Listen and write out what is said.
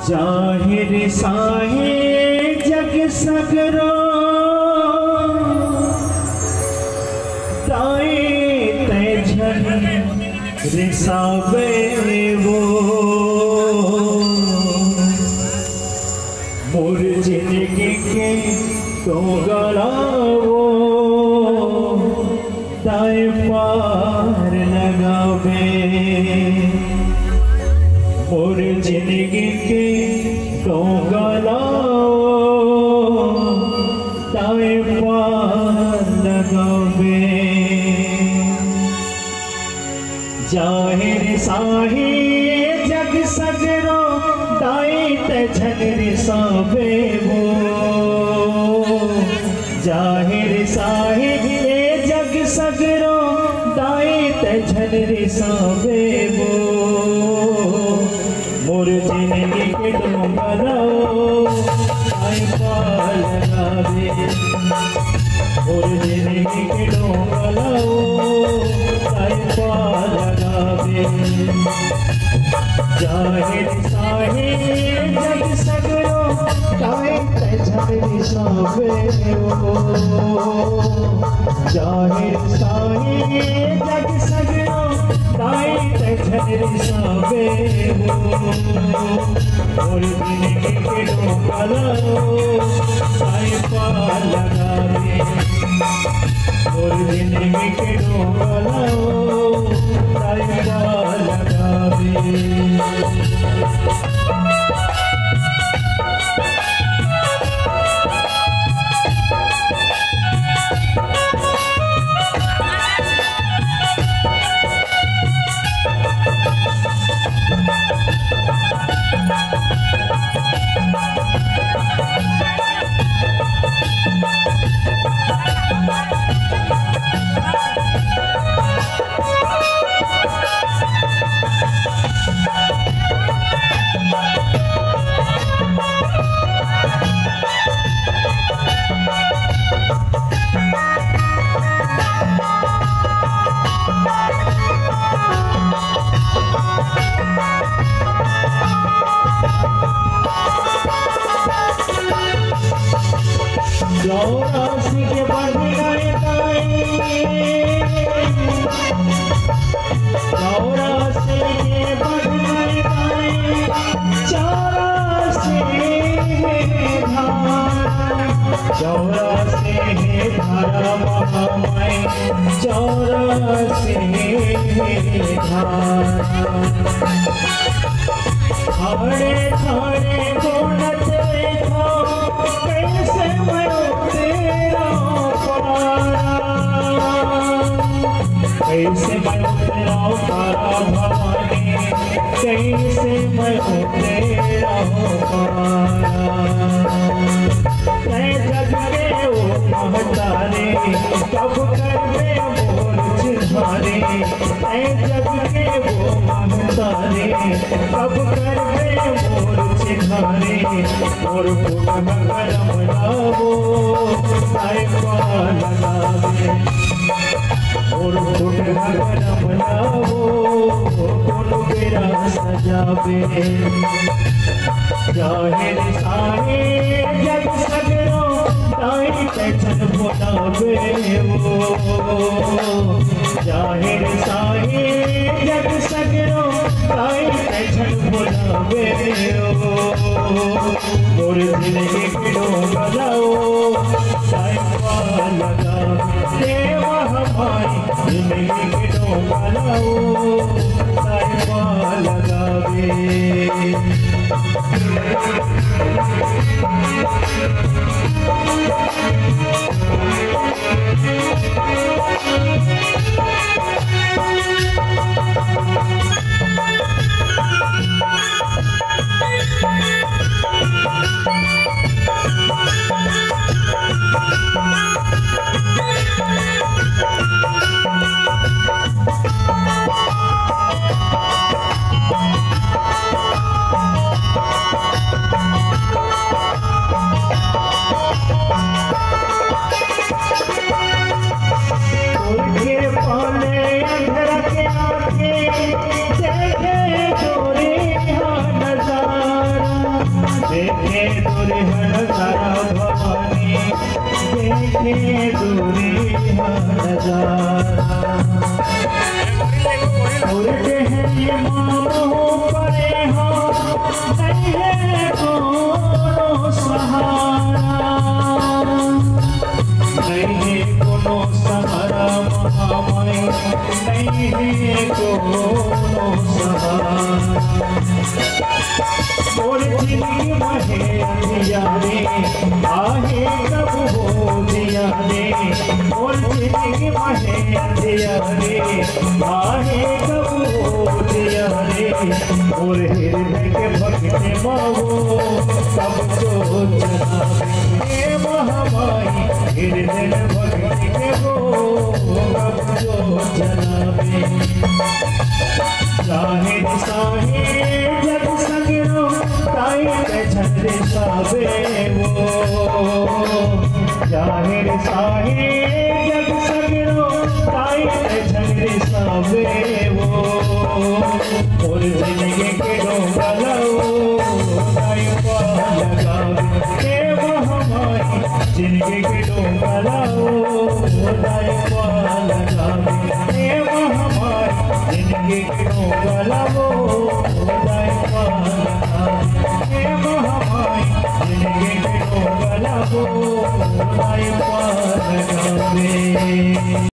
जाहिर साहे जग सगरो ताए तेजन रिसाबे वो मोर जिंदगी के तो गलावो ताए पार लगावे मोर जिंदगी के तो गलाओ ताए पार लगावे जाहिर साहे जग सगरो ताए तेजन रिसावे वो जाहिर साहे जग सगरो ताए तेजन रिसावे वो मोर जिंदगी के डोंगराओ ताए पार लगावे मोर जिंदगी के डोंगराओ ताए पार लगावे जाहिर साहे जग सगरो ताए तेजन रिसावे वो जाहिर साहे जग सगरो ताए तेजन रिसावे वो मोर जिंदगी के डोंगराओ ताए पार लगावे मोर जिंदगी के डोंगराओ ताए पार लगावे चौरासी के बढ़ गए चौरासी के बढ़ गए चौरासी चौरासी धारा महामय चौरासी धारे धारे गोनत देखो कैसे मरो तेरा पारा कैसे मरो तेरा पारा भवानी कैसे मरो तेरा पारा तै जग के ओ महतारे कब करवे मोर चिन्हारे तै जग के वो महतारे कब करवे मोर चिन्हारे मोर फूट करम लावो ताए पार लगावे मोर फूट करम लावो कोनो बेरा सजावे जाहिर साहे जग सगरो ताए तेजन बोलावे वो जाहिर साहे जग सगरो ताए तेजन बोलावे वो मोर जिंदगी के डोंगराओ ताए पार लगावे देवा हमारी जिंदगी के डोंगराओ ताए पार लगावे दोनों सहारा और जिंदगी महे अंधियारे आहे कब हो जियारे और जिंदगी महे अंधियारे आहे कब हो जियारे और हृदय के भगते मावो कब जो जनाबे महामाई हृदय भगते के वो कब जो जनाबे साहिद साहिद जग सगरो ताई के छंदे साबे वो जाहिर साहिद जग सगरो ताई के छंदे साबे वो और जिंदगी के डोंगलाओ ताई पाल लगावे वो हमारी जिंदगी के डोंगलाओ ताई पाल लगावे वो हमारी जिंदगी के डोंगलाओ ताई पाल लगावे वो हमारी जिंदगी के डोंगलाओ ताई पाल लगावे।